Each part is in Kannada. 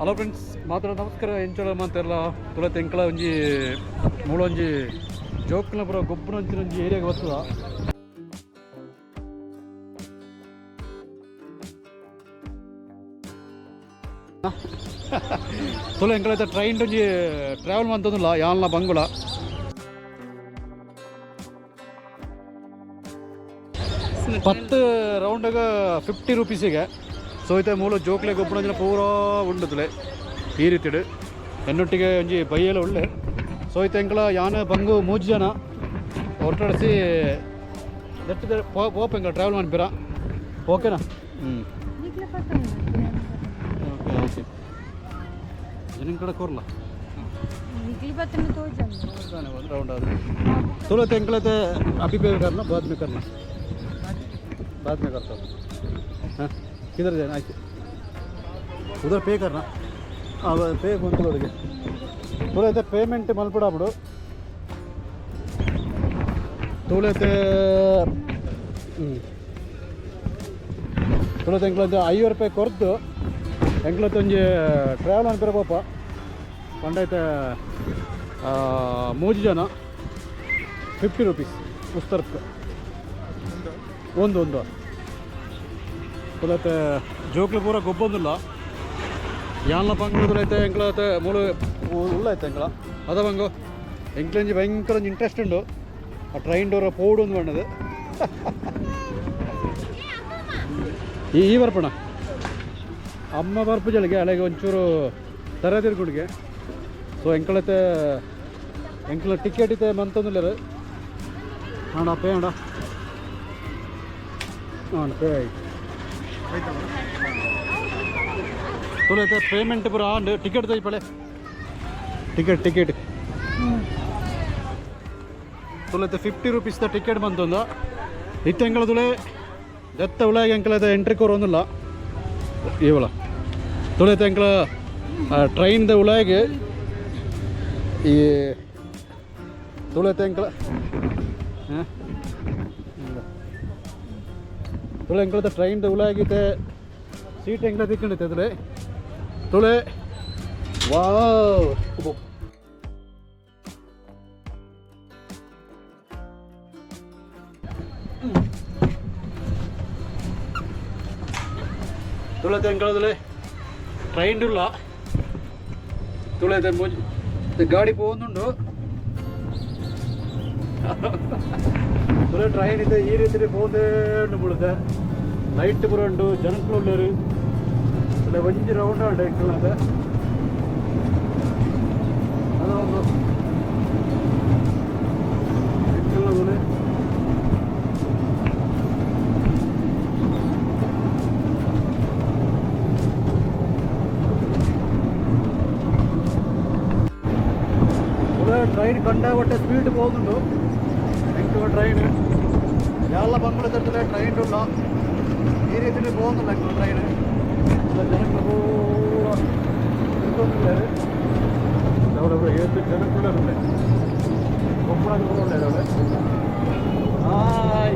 ಹಲೋ ಫ್ರೆಂಡ್ಸ್, ನಮಸ್ಕಾರ. ಎಂಚೋಳ ಮಾತಾರಲ್ಲ ತುಳತೆ ಎಂಕಲ ಒಂಜಿ ಮೂಲ ಒಂಜಿ ಜೋಕ್ಲ ಪೂರ ಗೊಬ್ಬರ ಒಂಚಿನ ಒಂಜಿ ಏರಿಯಾಗೆ ಬರ್ತದ. ತುಳ ಎಂಕಲ ಟ್ರೈನ್ ಒಂಜಿ ಟ್ರಾವೆಲ್ ಮಂತಂದಿಲ್ಲ ಯಾಲ್ನ ಬಂಗುಳ ಪತ್ತು ರೌಂಡಾಗ 50 ರೂಪೀಸಿಗೆ. ಸೊ ಐತೆ ಮೂಲ ಜೋಕ್ಲೆ ಗೊಬ್ಬರ ಪೂರಾ ಉಂಡತಲೆ ಈ ರೀತಿ ಎನ್ನೊಟ್ಟಿಗೆ ಒಂಜಿ ಬೈಯೆಲ್ಲ ಒಳ್ಳೆ. ಸೊ ಐತೆ ಎಂಕಲ ಯಾನ ಬಂಗು 3 ಜನ ಒಟ್ಟಾಡಿಸಿ ಪೋಪ ಎಂಕಲ ಟ್ರಾವೆಲ್ ಮಾಡ್ಬಿರ. ಓಕೆನಾ? ಓಕೆ ಓಕೆ ಜನ ಕಡೆ ಕೋರ್ಲ राउंड थोड़ा तेंकल अभी पे करना बाद में करता हूँ. हाँ किधर जाना उधर पे करना. हाँ पे ಬಂತು थोड़ा पेमेंट मलपड़ाबू थोड़ा थोड़ा तेंकल 5 ರೂಪಾಯಿ ಕೊರ್ದು ಎಂಕ್ಲತ್ತೊಂಜಿ ಟ್ರಾವೆಲ್ ಅನ್ಪೇರ ಪಾಪ ಪಂಡೈತೆ 3 ಜನ 50 ರೂಪೀಸ್ ಪುಸ್ತಕ ಒಂದು ಮತ್ತೆ ಜೋಕ್ಲು ಪೂರ ಗೊಬ್ಬೊಂದಿಲ್ಲ ಯಾಲ್ನ ಪಂಗ್ಲೈತೆ ಎಂಕ್ಲೈತೆ ಮೂಲ ಉಳ್ಳೈತೆ ಎಂಕ್ಲ ಅದ ಬಂಗು ಎಂಕ್ಲಂಜಿ ಭಯಂಕರ ಇಂಟ್ರೆಸ್ಟ್ ಉಂಡು ಆ ಟ್ರೈನ್ ಡೋರ ಪೋಡು ಒಂದು ಬಣ್ಣದು ಈ ಬರ್ಪಣ ಅಮ್ಮ ಬರ್ಪು ಜಳಿಗೆ ಅಳೆಗೆ ಒಂಚೂರು ತರದಿರ್ಗುಡಿಗೆ. ಸೊ ಎಂಕ್ಲೈತೆ ಎಂಕ್ಲ ಟಿಕೆಟ್ ಇತ್ತೆ ಮಂತಂದಿಲ್ಲ ಹಾಂ ಪೇ ಹಾಂ ಪೇ ಆಯ್ತು ತುಳೈತೆ ಪೇಮೆಂಟ್ ಪೂರ ಆಂಡ್ ಟಿಕೆಟ್ ತೈಪಳೆ ಟಿಕೆಟ್ ತುಳೈತೆ 50 ರೂಪೀಸ್ದ ಟಿಕೆಟ್ ಬಂತಂದ ಇತ್ತು ಎಂಕ್ಲ ತುಳೆ ಜತ್ತ ಉಳಾಗಿ ಎಂಕ್ಲೈತೆ ಎಂಟ್ರಿ ಕೋರೊಂದಿಲ್ಲ ಇವಳ ತುಳೈತೆ ಎಂಕ್ಲ ಟ್ರೈನ್ದ ಉಳಾಗಿ ಈ ತುಳೈತೆ ಎಂಕ್ಲ ಹಾಂ ತುಳೆ ಎಂಕ್ಲದ ಟ್ರೈನ್ದ ಉಳಾಗಿದೆ ಸೀಟ್ ಎಂಕ್ಲ ತಿಕ್ಕೊಂಡಿತ್ತೆ ತುಳೆ ತುಳೆ ವಾವ್ ತುಳೈತೆ ಎಂಕ್ಲದಲ್ಲೇ ಟ್ರೈನ್ ಇಲ್ಲ ತುಳೈತೆ ಗಾಡಿ പോകുന്നുണ്ട് ತುಳೆ ಟ್ರೈನ್ ಇದೆ ಈ ರೀತಿ പോകുന്നേ ഉണ്ട് ಬಿಡುತ್ತೆ ಲೈಟ್ ಪೂರ ಉಂಟು ಜನಕ್ಕುಳ್ಳರು ಅಲ್ಲ ಒಂಜಿ ರೌಂಡ್ ಉಂಟು ಎಂಕ್ಲದ ಅದೊಂದು ಎಂಕ್ಲದಲ್ಲೇ ട്രെയിൻ കണ്ടാവട്ടെ സ്പീഡ് പോകുന്നുണ്ടോ എനിക്ക് ട്രെയിൻ എല്ലാ ബംഗള തരത്തിലെ ട്രെയിൻ ഉള്ള ഈ രീതിയിൽ പോകുന്നുണ്ട് എനിക്ക് ട്രെയിൻ ജനങ്ങൾ അവിടെ ഏത് ജനക്കുള്ളവരുണ്ട് കൊപ്പളൊക്കെ പോകുന്നുണ്ട് അവിടെ. ഹായ്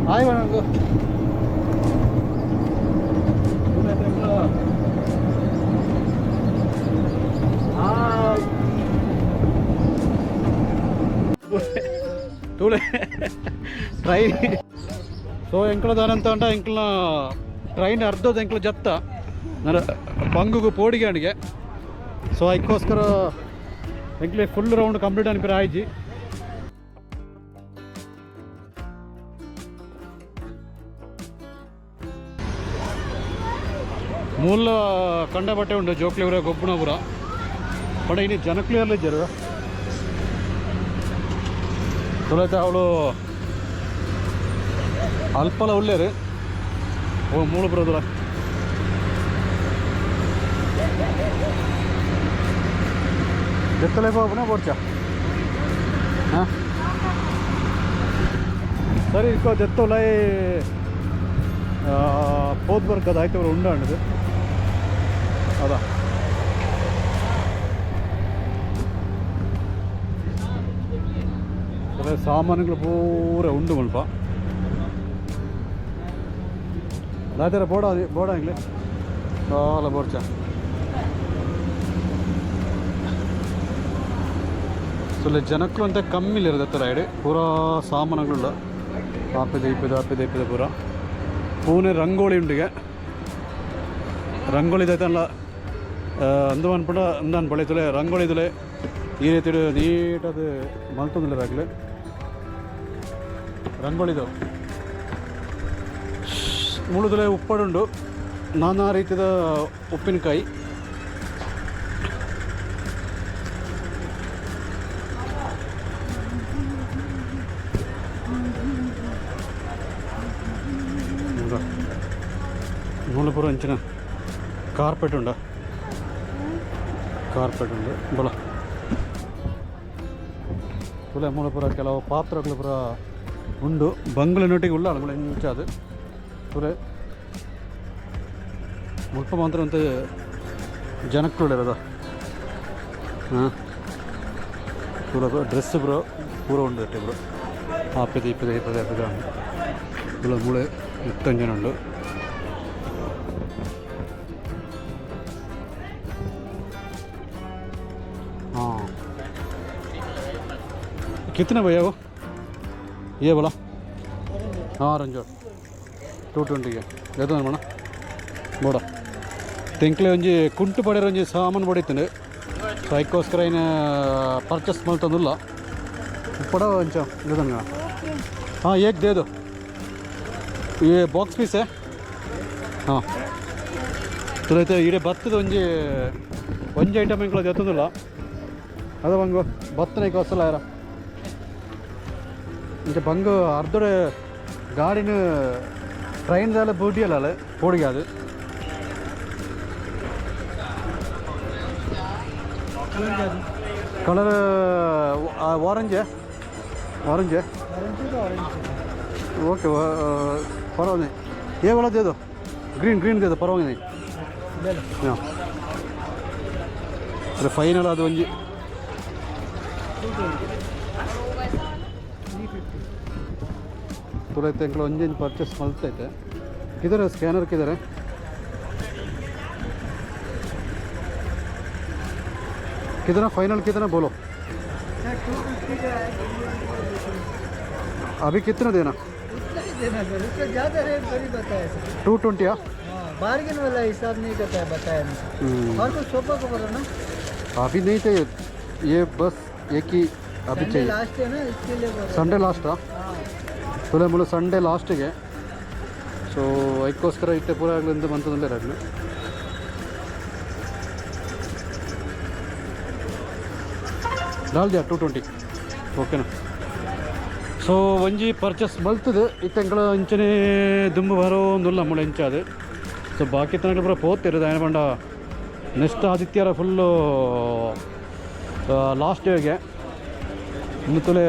ഹായ് വേണം ತುಳೆ ಟ್ರೈನ್. ಸೊ ಎಂಕ್ಲದಾನಂತ ಅಂಟ ಎಂಕ್ಲ ಟ್ರೈನ್ ಅರ್ಧದ ಎಂಕ್ಲ ಜತ್ತ ನನ್ನ ಬಂಗುಗು ಪೋಡಿಗೆ. ಸೊ ಅದಕ್ಕೋಸ್ಕರ ಎಂಕ್ಲೆ ಫುಲ್ ರೌಂಡ್ ಕಂಪ್ಲೀಟ್ ಅನ್ಪಿರ ಆಯ್ಜಿ. ಮೂಲ ಕಂಡ ಬಟ್ಟೆ ಉಂಟು ಜೋಕ್ಲಿವರ ಗೊಬ್ಬನಪುರ ಪಡ ಇನ್ನು ಜನಕ್ಲಿಯರ್ಲಿ ಇದ್ದರು ತುಳೈತೆ ಅವಳು ಅಲ್ಪಲ ಉಳ್ಳೇರು ಓ ಮೂಳು ಬರೋದಿಲ್ಲ. ಎತ್ತಲೇ ಹೋಗ್ಬನ ಬೋರ್ಚ ಹಾಂ ಸರಿ ಇಕ್ಕೋ ಎತ್ತಲೈ ಹೋದ್ ಬರ್ಕದ ಆಯ್ತು ಅವ್ರು ಉಂಡಾಣದು ಅದಾ ಸಾಮಾನುಗಳು ಪೂರ ಉಂಡು ಮುಲ್ಪ ರಾತ್ರಿ ಬೋಡ ಇಂಗ್ಲೆ ಅಲ್ಲ ಬೋರ್ಚ ಸೊ ಜನಕ್ಕೂ ಅಂತ ಕಮ್ಮಿ ಇರೋದು ರೈಡ್ ಪೂರಾ ಸಾಮಾನುಗಳುಳ್ಳ ಆಪಿದೆ ಪೂರ ಪೂನೆ ರಂಗೋಳಿ ಉಂಡಿಗೆ ರಂಗೋಳಿ ಇದೈತಲ್ಲ ಅಂದು ಅನ್ಪಡ ಅಂದಾನ್ ಬಳಿತಲೆ ರಂಗೋಳಿ ಇದಲೆ ಈ ರೀತಿ ನೀಟದು ಮಲ್ತೊಂದಿಲ್ಲ ಆಗಲಿ ರಂಗೋಳಿದು ಮುಳುದಲೆ ಉಪ್ಪಡುಂಡು ನಾನಾ ರೀತಿಯ ಉಪ್ಪಿನಕಾಯಿ ಮೂಲಪುರ ಅಂಚಿನ ಕಾರ್ಪೆಟ್ ಉಂಡ ಕಾರ್ಪೆಟ್ ಉಂಡು ಬಲ ತುಲೆ ಮೂಲಪುರ ಕೆಲವು ಪಾತ್ರಗಳು ಪುರ ಉಂಡು ಬಂಗ್ಲನೊಟ್ಟಿಗೆ ಉಳ್ಳ ಅಳಮಳ ಇಂಚಾದು ತುಲೆ ಮುಲ್ಪ ಮಾತ್ರ ಅಂತ ಜನಕ್ಕುಳಿರೋದು ಹಾಂ ತುಲ ಡ್ರೆಸ್ ಬ್ರೋ ಪೂರ ಉಂಡು ಬ್ರೋ ಇಪ್ಪದೆ ತುಲ ಮುಳೆ ಜನ ಉಂಡು हाँ कितने भैया वो ये बोला हाँ रंजो 220 के लेते हैं मना बोड़ा तिंकले ಒಂಜಿ ಕುಂಟು ಪಡೆರ ಒಂಜಿ ಸಾಮಾನು ಬಡಿತಂಡೆ ಸೊ ಐಕೋಸ್ಕರ ಏನು ಪರ್ಚೇಸ್ ಮಾಡ್ತಂದಿಲ್ಲ ಪಡ ಒಂಚ लेते हाँ एक दे दो ये बॉक्स पीस है हाँ ತುಲೈತೆ ಇಡೀ ಭತ್ತದ ಒಂಜಿ ಐಟಮ್ ಇಂಕ್ಲ ಜೊತ್ತಂದಿಲ್ಲ ಅದು ಬಂಗು ಭತ್ತನ ಕೋಸಲ್ಲ ಯಾರ ಇಂಚ ಬಂಗು ಅರ್ಧಡೆ ಗಾಡಿನ ಟ್ರೈನ್ದೆಲ್ಲ ಬೂಟಿಯಲ್ಲ ಪೋಡಿಗೆ ಅದು कलर ऑरेंज है ओके परवाह नहीं ये वाला दे दो ग्रीन दे दो परवाह नहीं हाँ अरे फाइनल ಅದು ಒಂಜಿ ತುಲೈತೆ ಅಂಕಲ್ ಒಂಜಿ ಪರ್ಚೇಸ್ ಮಾಡ್ತೈತೆ किधर स्कैनर किधर है कितना फाइनल कितना बोलो अभी कितना देना उसका ज़्यादा रेट बड़ी बताया सर 220 हाँ बार्गेन वाला हिसाब नहीं करता है बताया नहीं और कुछ सोफा को बोलो ना अभी नहीं चाहिए ये बस एक ही अभी चाहिए लास्ट है ना इसके लिए संडे लास्ट हाँ तुले मुझे संडे लास्ट के सो ಅದಕ್ಕೋಸ್ಕರ ಇತ್ತೆ ಪೂರ ಆಗಲಿಂದ ಬಂತದಲ್ಲೇ ಇರಲಿ डाल दिया 220 ಓಕೆನಾ ಸೊ ಒಂಜಿ ಪರ್ಚೇಸ್ ಬಲ್ತದೆ ಇತ್ತಂಗಳ ಇಂಚನೆ ದುಂಬು ಬರೋ ಒಂದುಲ್ಲ ಮುಳೆ ಇಂಚಾದು ಸೊ ಬಾಕಿ ತನಕ ಪೂರ ಪೋತಿರೋದು ಏನು ಬಂಡ ನೆಕ್ಸ್ಟ್ ಆದಿತ್ಯರ ಫುಲ್ಲು ಲಾಸ್ಟ್ ಡೇಗೆ ಇನ್ನು ತುಲೆ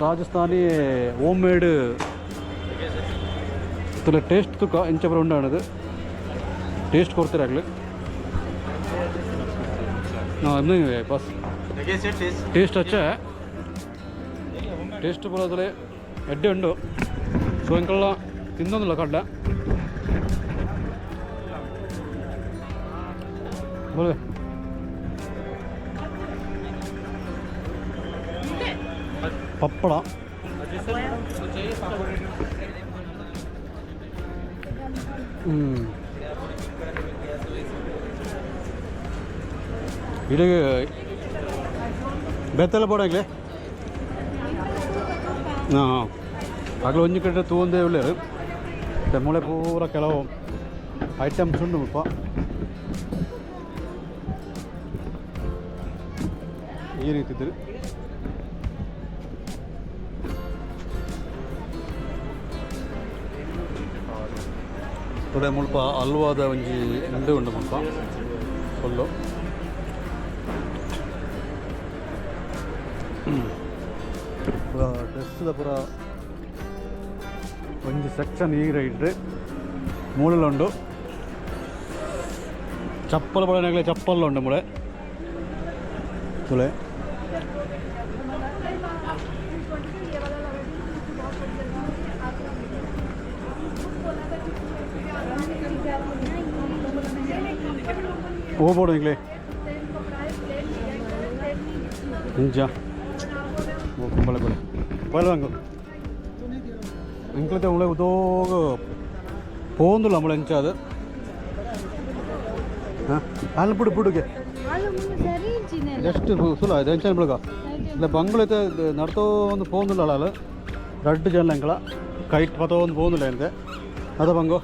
ರಾಜಸ್ಥಾನಿ ಹೋಮ್ ಮೇಡ್ तुला टेस्ट तुका इंच बरोबर उंडाणದು टेस्ट ಕೊಡ್ತಿರಾಗ್ಲಿ हां नहीं बस टेस्ट अच्छा है टेस्ट ಬರೋದ್ರೆ ಎಡ್ಡೆ ಉಂಡು ಸೊ ಇಂಕಲ್ಲ ತಿನ್ನೋದಿಲ್ಲ ಕಡ್ಡ बोले ಪಪ್ಪಡ ಇಡೀ ಬೆತ್ತಲ್ಲ ಬೋಡಾಗಲೇ ಹಾಂ ಆಗಲೇ ಒಂಜಿ ಕಡೆ ತೂಂದೇ ಒಳ್ಳೆಯದು ತೆಮ್ಮಳೆ ಪೂರ ಕೆಲವು ಐಟಮ್ಸ್ ಉಂಟು ಮುಪ್ಪ ಈ ರೀತಿ ಇದ್ದರು ಥೋಡೆ ಮುಲ್ಪ ಹಲ್ವಾದ ಒಂಜಿ ಉಂಡೆ ಉಂಡು ಮುಲ್ಪ ಫುಲ್ಲು ಪೂರ ಡ್ರೆಸ್ದ ಪೂರ ಒಂಜಿ ಸೆಕ್ಷನ್ ಈಗ ಇಡ್ರೆ ಮೂಲೆಲ್ಲ ಉಂಡು ಚಪ್ಪಲ್ ಬಳೆನಾಗಲೇ ಚಪ್ಪಲ್ಲ ಉಂಡು ಮುಳೆ ತುಳೆ ಹೋಗ್ಬೋಡು ಈಗಲೇ ನಿಜ ಬಳೆ ಬಳೆ ಬಳೆ ಹಂಗೆ ಇಂಕ್ಲತೆ ಉಳೆ ಉದೋಗ പോകുന്നില്ല നമ്മൾ എഞ്ചാത് ಅಲ್ಲಿ ಬಿಡು ಬಿಡುಗೆ ಎಷ್ಟು ಸುಲ ಇದು ಎಂಚಾನ್ ಬಿಡುಗ ಇಲ್ಲ ಬಂಗ್ಳೈತೆ ನಡ್ತೋ ಒಂದು പോകുന്നില്ല ಆಳು ರಡ್ಡು ಜನ ಎಂಕಳ ಕೈಟ್ ಪತೋ ಒಂದು പോകുന്നില്ല ಎಂತೆ ಅದ ಬಂಗೋ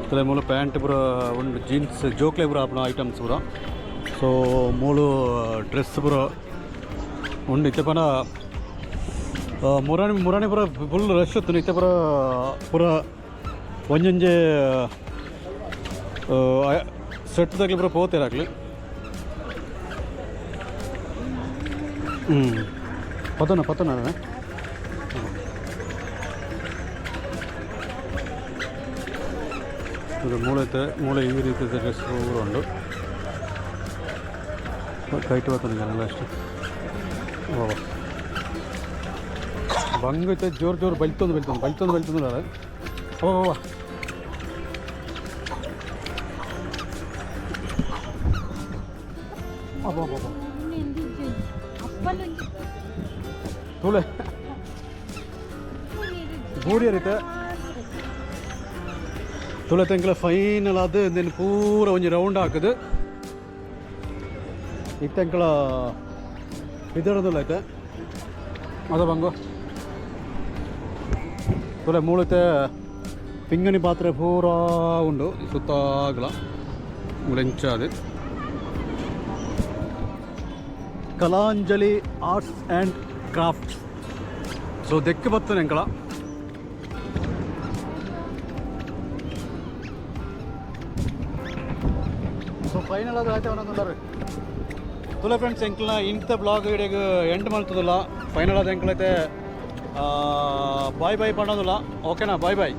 ತಲೆ ಮೂಲ ಪ್ಯಾಂಟ್ ಪೂರ ಒಂದು ಜೀನ್ಸ್ ಜೋಕ್ಲೆ ಪೂರ ಆಪಣ ಐಟಮ್ಸ್ ಪೂರ ಸೊ ಮೂಲು ಡ್ರೆಸ್ ಪೂರ ಉಂಡು ಇತ್ತೆ ಪನ ಮುರಾಣಿ ಪೂರ ಫುಲ್ ರಶ್ ಇತ್ತು ಇತ್ತೆ ಪೂರ ಪೂರ ಒಂಜೊಂಜೆ ಸೆಟ್ ತಗಲಿ ಪೂರ ಪೋತೇರಾಗ್ಲಿ ಪತನ ಇದು ಮೂಳೆ ಈ ರೀತಿ ಡ್ರೆಸ್ ಪೂರ ಉಂಡು ಕೈಟ್ ಪತನಿಗೆಲ್ಲ ಅಷ್ಟು ಬಂಗೈತೆ ಜೋರು ಬಲ್ತೊಂದು ಓ ತುಳೆ ಗೂಡಿ ಅರಿತೆ ತುಳೆ ತೆಂಕಲ ಫೈನಲ್ ಅದು ಇಂದಿನ ಪೂರ ಒಂಜಿ ರೌಂಡ್ ಹಾಕದು ಇತ್ತೆಂಕಳ ಇದರದಲ್ಲ ಐತೆ ಅದ ಬಂಗು ತುಳೆ ಮೂಳತೆ ಪಿಂಗಣಿ ಪಾತ್ರೆ ಪೂರ ಉಂಡು ಸುತ್ತಾಗಲ ಮುಳೆಂಚಾದು ಕಲಾಂಜಲಿ ಆರ್ಟ್ಸ್ ಆ್ಯಂಡ್ ಕ್ರಾಫ್ಟ್ಸ್ ಸೊ ದೆಕ್ಕೆ ಬರ್ತದೆ ಎಂಕಳ ಸೊ ಫೈನಲ್ ಅದು ಆಯ್ತು ಅವನೊಂದು ತುಲೆ ಫ್ರೆಂಡ್ಸ್ ಎಂಕ್ಲ ಇಂಥ ಬ್ಲಾಗ್ ಇಡೀಗ ಎಂಡ್ ಮಾಡ್ತದಲ್ಲ ಫೈನಲ್ ಅದು ಎಂಕ್ಲೈತೆ ಬಾಯ್ ಬಾಯ್ ಮಾಡೋದಿಲ್ಲ ಓಕೆನಾ ಬಾಯ್ ಬಾಯ್